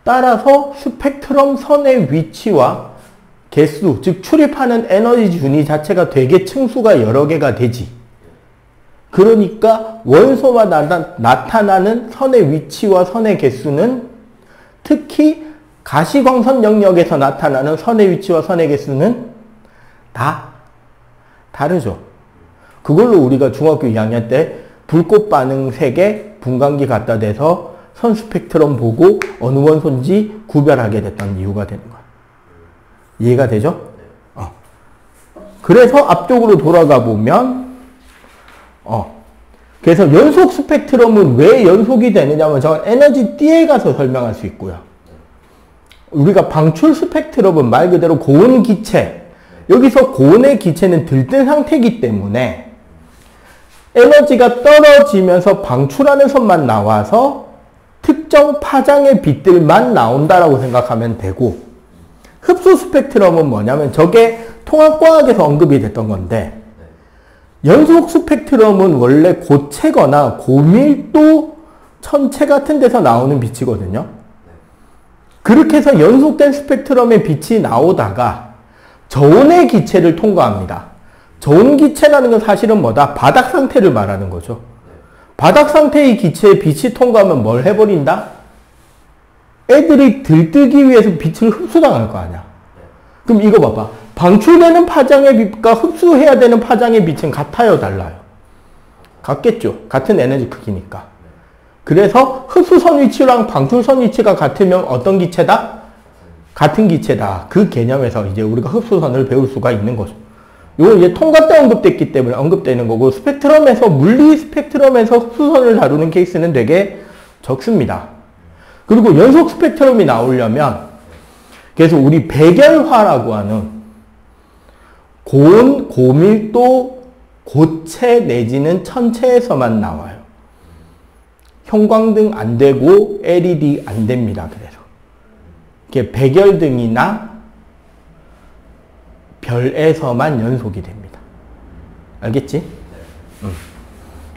따라서 스펙트럼 선의 위치와 개수, 즉 출입하는 에너지 준위 자체가 되게 층수가 여러 개가 되지. 그러니까 원소마다 나타나는 선의 위치와 선의 개수는 특히 가시광선 영역에서 나타나는 선의 위치와 선의 개수는 다 다르죠. 그걸로 우리가 중학교 2학년 때 불꽃 반응 색에 분광기 갖다 대서 선 스펙트럼 보고 어느 원소인지 구별하게 됐던 이유가 되는 거야. 이해가 되죠? 그래서 앞쪽으로 돌아가 보면 그래서 연속 스펙트럼은 왜 연속이 되느냐면 저건 에너지 띠에 가서 설명할 수 있고요. 우리가 방출 스펙트럼은 말 그대로 고온 기체, 여기서 고온의 기체는 들뜬 상태이기 때문에 에너지가 떨어지면서 방출하는 선만 나와서 특정 파장의 빛들만 나온다라고 생각하면 되고, 흡수 스펙트럼은 뭐냐면 저게 통합과학에서 언급이 됐던 건데, 연속 스펙트럼은 원래 고체거나 고밀도 천체 같은 데서 나오는 빛이거든요. 그렇게 해서 연속된 스펙트럼의 빛이 나오다가 저온의 기체를 통과합니다. 저온 기체라는 건 사실은 뭐다? 바닥 상태를 말하는 거죠. 바닥 상태의 기체에 빛이 통과하면 뭘 해버린다? 애들이 들뜨기 위해서 빛을 흡수당할 거 아니야. 그럼 이거 봐봐. 방출되는 파장의 빛과 흡수해야 되는 파장의 빛은 같아요, 달라요? 같겠죠. 같은 에너지 크기니까. 그래서 흡수선 위치랑 방출선 위치가 같으면 어떤 기체다? 같은 기체다. 그 개념에서 이제 우리가 흡수선을 배울 수가 있는 거죠. 이건 이제 통과 때 언급됐기 때문에 언급되는 거고, 스펙트럼에서, 물리 스펙트럼에서 흡수선을 다루는 케이스는 되게 적습니다. 그리고 연속 스펙트럼이 나오려면, 그래서 우리 백열화라고 하는 고온, 고밀도, 고체 내지는 천체에서만 나와요. 형광등 안 되고 LED 안 됩니다. 그래서 이게 백열등이나 별에서만 연속이 됩니다. 알겠지?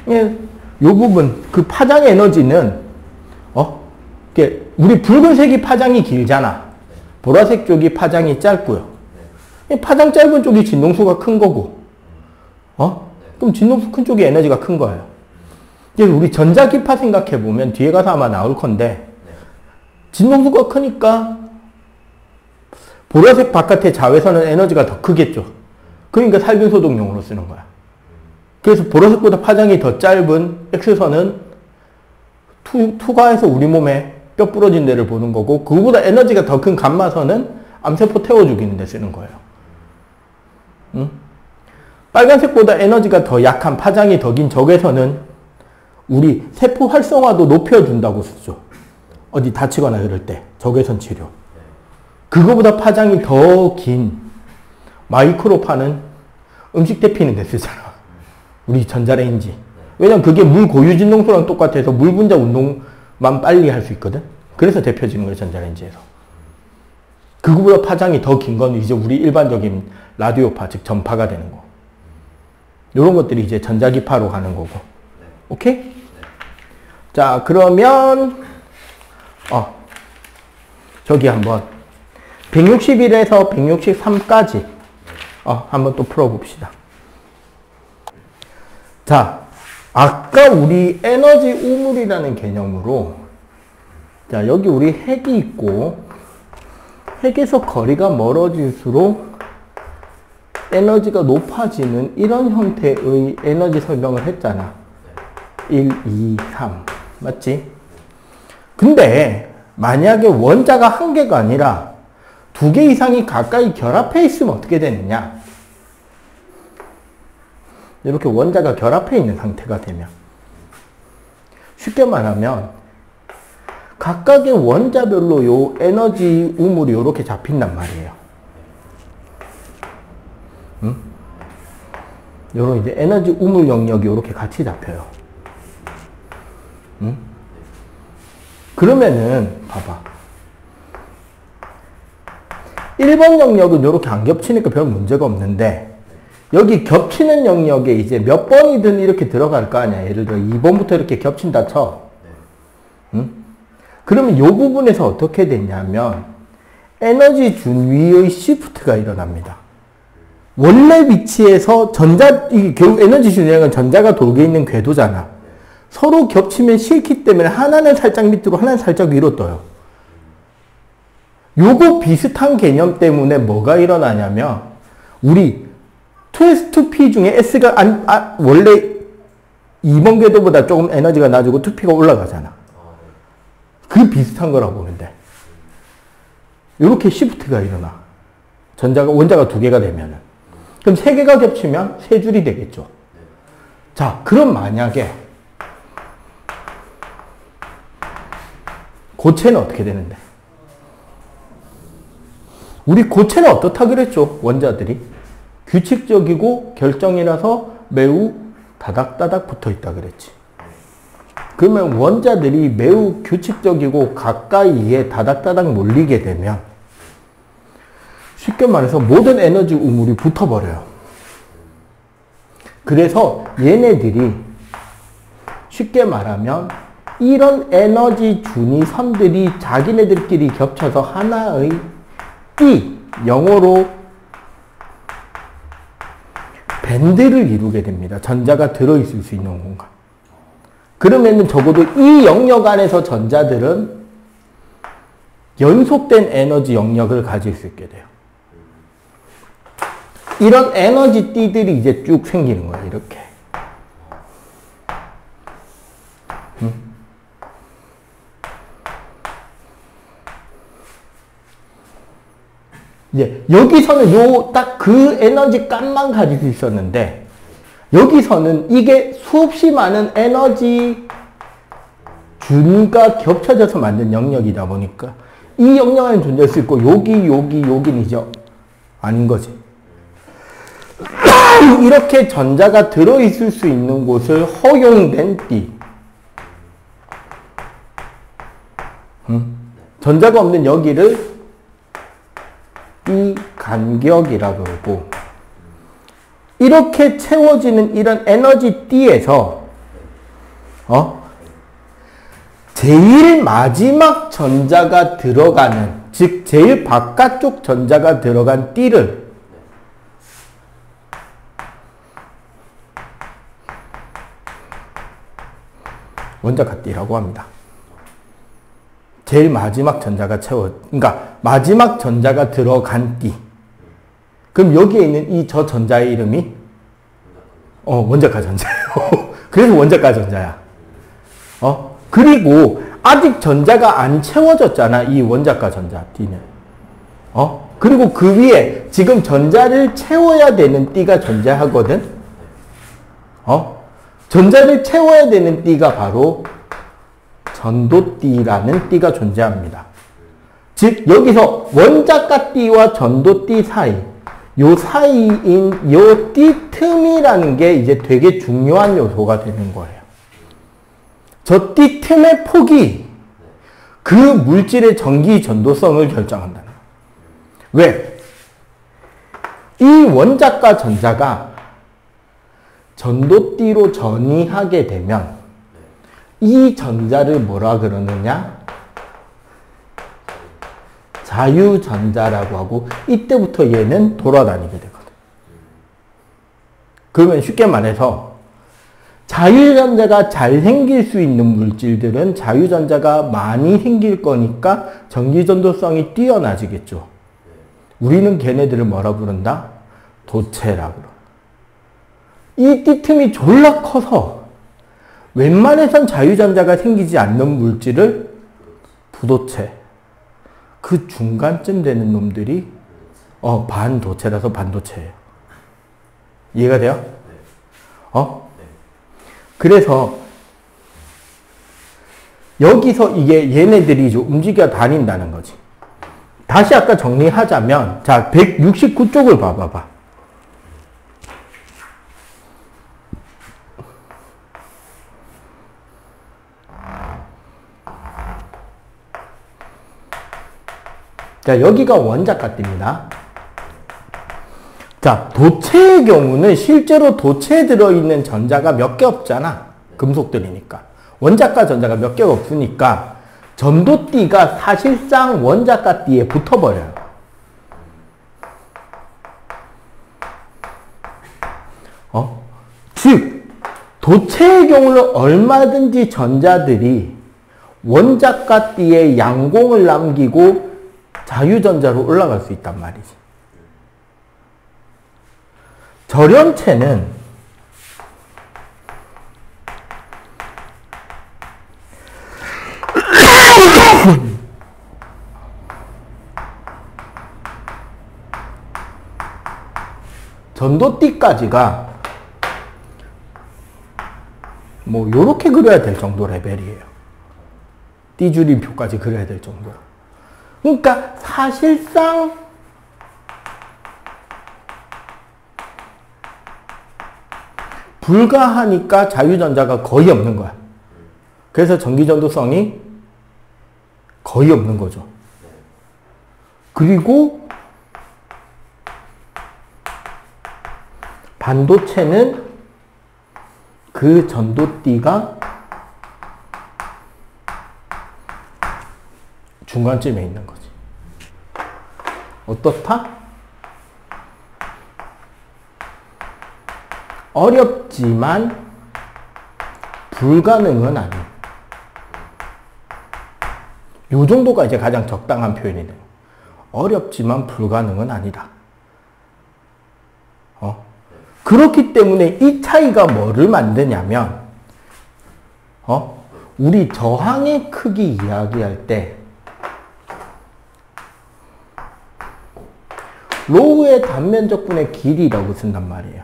이 부분, 그 파장 에너지는 우리 붉은색이 파장이 길잖아. 보라색 쪽이 파장이 짧고요. 파장 짧은 쪽이 진동수가 큰 거고, 그럼 진동수 큰 쪽이 에너지가 큰 거예요. 이제 우리 전자기파 생각해 보면 뒤에 가서 아마 나올 건데, 진동수가 크니까 보라색 바깥의 자외선은 에너지가 더 크겠죠. 그러니까 살균 소독용으로 쓰는 거야. 그래서 보라색보다 파장이 더 짧은 X선은 투과해서 우리 몸에 뼈 부러진 데를 보는 거고, 그거보다 에너지가 더 큰 감마선은 암세포 태워 죽이는 데 쓰는 거예요. 빨간색보다 에너지가 더 약한 파장이 더 긴 적외선은 우리 세포 활성화도 높여준다고 쓰죠. 어디 다치거나 이럴 때 적외선 치료. 그거보다 파장이 더 긴 마이크로파는 음식 데피는 데 쓰잖아. 우리 전자레인지. 왜냐면 그게 물 고유 진동수랑 똑같아서 물 분자 운동만 빨리 할 수 있거든. 그래서 데펴지는 거예요, 전자레인지에서. 그거보다 파장이 더 긴 건 이제 우리 일반적인 라디오파, 즉 전파가 되는 거. 이런 것들이 이제 전자기파로 가는 거고. 오케이? 자, 그러면 저기 한번 161에서 163까지 한번 또 풀어봅시다. 자, 아까 우리 에너지 우물이라는 개념으로 자, 여기 우리 핵이 있고 핵에서 거리가 멀어질수록 에너지가 높아지는 이런 형태의 에너지 설명을 했잖아. 1, 2, 3. 맞지? 근데 만약에 원자가 한 개가 아니라 두 개 이상이 가까이 결합해 있으면 어떻게 되느냐? 이렇게 원자가 결합해 있는 상태가 되면 쉽게 말하면 각각의 원자별로 요 에너지 우물이 이렇게 잡힌단 말이에요. 요런 이제 에너지 우물 영역이 이렇게 같이 잡혀요. 그러면은 봐봐. 1번 영역은 이렇게 안 겹치니까 별 문제가 없는데 여기 겹치는 영역에 이제 몇 번이든 이렇게 들어갈 거 아니야. 예를 들어 2번부터 이렇게 겹친다 쳐. 그러면 이 부분에서 어떻게 되냐면 에너지 준위의 시프트가 일어납니다. 원래 위치에서 결국 에너지 준위는 전자가 돌게 있는 궤도잖아. 서로 겹치면 싫기 때문에 하나는 살짝 밑으로 하나는 살짝 위로 떠요. 요거 비슷한 개념 때문에 뭐가 일어나냐면 우리 2s2p 중에 s가 원래 2번 궤도보다 조금 에너지가 낮고 2p가 올라가잖아. 그 비슷한 거라고 보면 돼. 이렇게 시프트가 일어나. 원자가 두 개가 되면은. 그럼 세 개가 겹치면 세 줄이 되겠죠. 자, 그럼 만약에 고체는 어떻게 되는데? 우리 고체는 어떻다 그랬죠? 원자들이. 규칙적이고 결정이라서 매우 다닥다닥 붙어 있다 그랬지. 그러면 원자들이 매우 규칙적이고 가까이에 다닥다닥 몰리게 되면 쉽게 말해서 모든 에너지 우물이 붙어버려요. 그래서 얘네들이 쉽게 말하면 이런 에너지 준위 선들이 자기네들끼리 겹쳐서 하나의 띠, 영어로 밴드를 이루게 됩니다. 전자가 들어있을 수 있는 공간. 그러면은 적어도 이 영역 안에서 전자들은 연속된 에너지 영역을 가질 수 있게 돼요. 이런 에너지 띠들이 이제 쭉 생기는 거야, 이렇게. 이제 여기서는 딱 그 에너지 값만 가지고 있었는데 여기서는 이게 수없이 많은 에너지 준위가 겹쳐져서 만든 영역이다 보니까 이 영역 안에 존재할 수 있고 여기는 이제 아닌 거지. 이렇게 전자가 들어있을 수 있는 곳을 허용된 띠. 전자가 없는 여기를 이 간격이라고 그러고 이렇게 채워지는 이런 에너지 띠에서 제일 마지막 전자가 들어가는 즉 제일 바깥쪽 전자가 들어간 띠를 원자가띠라고 합니다. 제일 마지막 전자가 그러니까 마지막 전자가 들어간 띠. 그럼 여기에 있는 저 전자의 이름이 원자가 전자예요. 그래서 원자가 전자야. 그리고 아직 전자가 안 채워졌잖아. 이 원자가 전자 띠는. 그리고 그 위에 지금 전자를 채워야 되는 띠가 존재하거든. 전자를 채워야 되는 띠가 바로 전도띠라는 띠가 존재합니다. 즉 여기서 원자가띠와 전도띠 사이 요 사이인 요 띠 틈이라는 게 이제 되게 중요한 요소가 되는 거예요. 저 띠 틈의 폭이 그 물질의 전기 전도성을 결정한다는 거예요. 왜? 이 원자가 전자가 전도띠로 전이하게 되면 이 전자를 뭐라 그러느냐? 자유전자라고 하고 이때부터 얘는 돌아다니게 되거든. 그러면 쉽게 말해서 자유전자가 잘 생길 수 있는 물질들은 자유전자가 많이 생길 거니까 전기전도성이 뛰어나지겠죠. 우리는 걔네들을 뭐라 부른다? 도체라고 그러. 이 띠틈이 졸라 커서 웬만해선 자유전자가 생기지 않는 물질을 부도체, 그 중간쯤 되는 놈들이 반도체라서 반도체예요. 이해가 돼요? 그래서 여기서 이게 얘네들이 좀 움직여 다닌다는 거지. 다시 아까 정리하자면 자 169쪽을 봐봐봐. 자 여기가 원자가띠입니다. 자 도체의 경우는 실제로 도체에 들어있는 전자가 몇 개 없잖아. 금속들이니까. 원자가 전자가 몇 개가 없으니까 전도띠가 사실상 원자가띠에 붙어버려요. 즉 도체의 경우는 얼마든지 전자들이 원자가띠에 양공을 남기고 자유전자로 올라갈 수 있단 말이지. 절연체는 전도띠까지가 뭐 요렇게 그려야 될 정도 레벨이에요. 띠줄임표까지 그려야 될 정도. 그러니까 사실상 불가하니까 자유전자가 거의 없는 거야. 그래서 전기전도성이 거의 없는 거죠. 그리고 반도체는 그 전도띠가 중간쯤에 있는 거지. 어떻다? 어렵지만 불가능은 아니야. 요 정도가 이제 가장 적당한 표현이네. 어렵지만 불가능은 아니다. 그렇기 때문에 이 차이가 뭐를 만드냐면, 우리 저항의 크기 이야기할 때, 로우의 단면적분의 길이라고 쓴단 말이에요.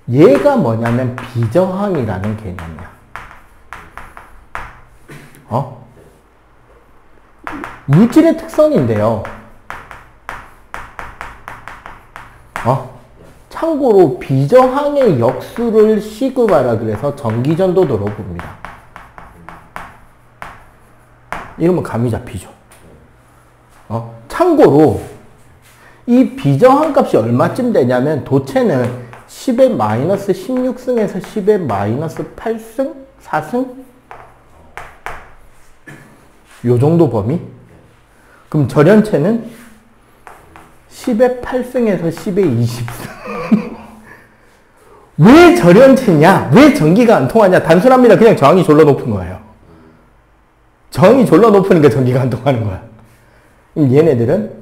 얘가 뭐냐면 비저항이라는 개념이야. 물질의 특성인데요. 참고로 비저항의 역수를 시그마라 그래서 전기전도도로 봅니다. 이러면 감이 잡히죠. 참고로 이 비저항 값이 얼마쯤 되냐면 도체는 10의 마이너스 16승에서 10의 마이너스 8승? 4승? 요 정도 범위? 그럼 절연체는 10의 8승에서 10의 20승. 왜 절연체냐? 왜 전기가 안 통하냐? 단순합니다. 그냥 저항이 졸라 높은 거예요. 저항이 졸라 높으니까 전기가 안 통하는 거야. 얘네들은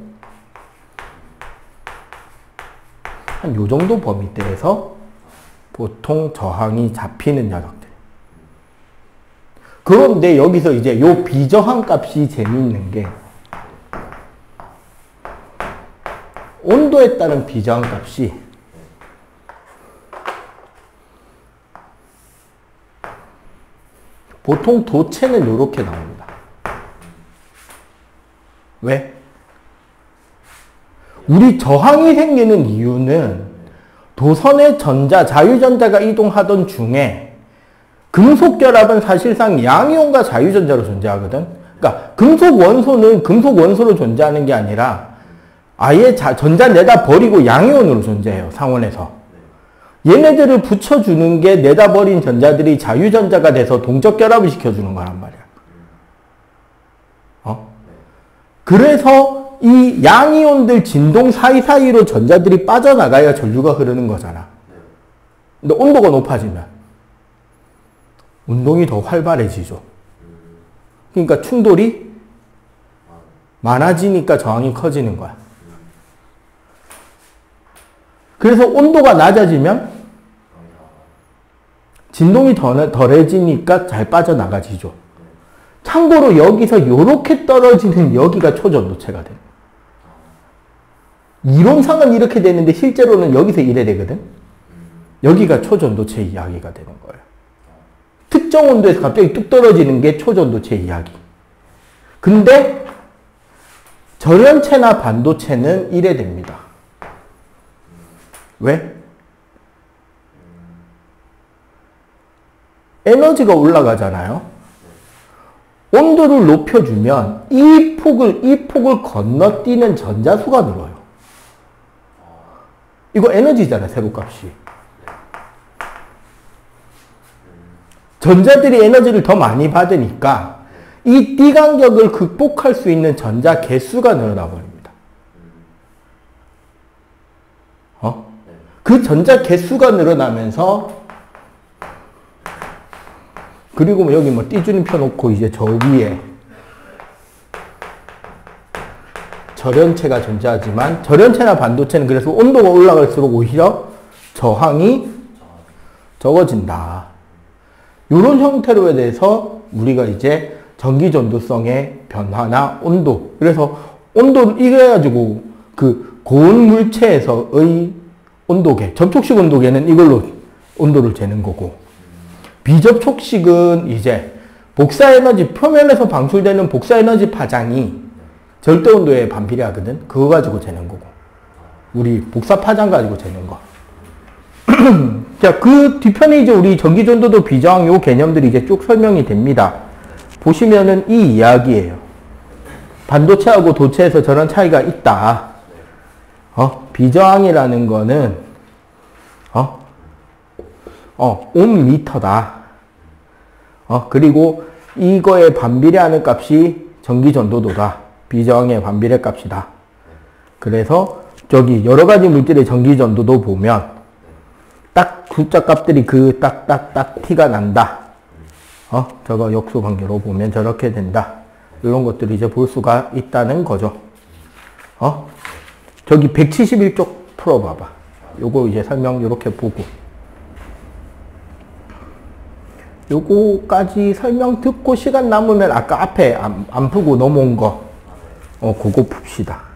한 요 정도 범위대에서 보통 저항이 잡히는 녀석들. 그런데 여기서 이제 요 비저항 값이 재미있는 게 온도에 따른 비저항 값이 보통 도체는 이렇게 나옵니다. 왜? 우리 저항이 생기는 이유는 도선의 전자, 자유전자가 이동하던 중에 금속 결합은 사실상 양이온과 자유전자로 존재하거든. 그러니까 금속 원소는 금속 원소로 존재하는 게 아니라 아예 전자 내다 버리고 양이온으로 존재해요. 상온에서. 얘네들을 붙여주는 게 내다 버린 전자들이 자유전자가 돼서 동적 결합을 시켜주는 거란 말이야. 그래서 이 양이온들 진동 사이사이로 전자들이 빠져나가야 전류가 흐르는 거잖아. 근데 온도가 높아지면 운동이 더 활발해지죠. 그러니까 충돌이 많아지니까 저항이 커지는 거야. 그래서 온도가 낮아지면 진동이 덜해지니까 잘 빠져나가지죠. 참고로 여기서 이렇게 떨어지는 여기가 초전도체가 돼요. 이론상은 이렇게 되는데 실제로는 여기서 이래 되거든. 여기가 초전도체 이야기가 되는 거예요. 특정 온도에서 갑자기 뚝 떨어지는 게 초전도체 이야기. 근데 절연체나 반도체는 이래 됩니다. 왜? 에너지가 올라가잖아요. 온도를 높여주면 이 폭을 건너뛰는 전자수가 늘어요. 이거 에너지잖아, 세로값이. 전자들이 에너지를 더 많이 받으니까 이 띠 간격을 극복할 수 있는 전자 개수가 늘어나 버립니다. 그 전자 개수가 늘어나면서 그리고 뭐 여기 뭐 띠줄임 펴놓고 이제 저 위에 절연체가 존재하지만 절연체나 반도체는 그래서 온도가 올라갈수록 오히려 저항이 적어진다. 이런 형태로 대해서 우리가 이제 전기 전도성의 변화나 온도, 그래서 온도 이래가지고 그 고온 물체에서의 온도계, 접촉식 온도계는 이걸로 온도를 재는 거고, 비접촉식은 이제 복사에너지, 표면에서 방출되는 복사에너지 파장이 절대온도에 반비례하거든. 그거 가지고 재는 거고, 우리 복사 파장 가지고 재는 거. 자, 그 뒤편에 이제 우리 전기전도도 비저항 요 개념들이 이제 쭉 설명이 됩니다. 보시면은 이 이야기예요. 반도체하고 도체에서 저런 차이가 있다. 비저항이라는 거는, 옴미터다. 그리고 이거에 반비례하는 값이 전기전도도다. 비저항의 반비례 값이다. 그래서 저기 여러 가지 물질의 전기전도도 보면 딱 숫자 값들이 그 딱딱딱 티가 난다. 저거 역수 관계로 보면 저렇게 된다. 이런 것들을 이제 볼 수가 있다는 거죠. 저기 171쪽 풀어봐봐. 요거 이제 설명 이렇게 보고. 요거까지 설명 듣고 시간 남으면 아까 앞에 안 푸고 넘어온 거, 그거 풉시다.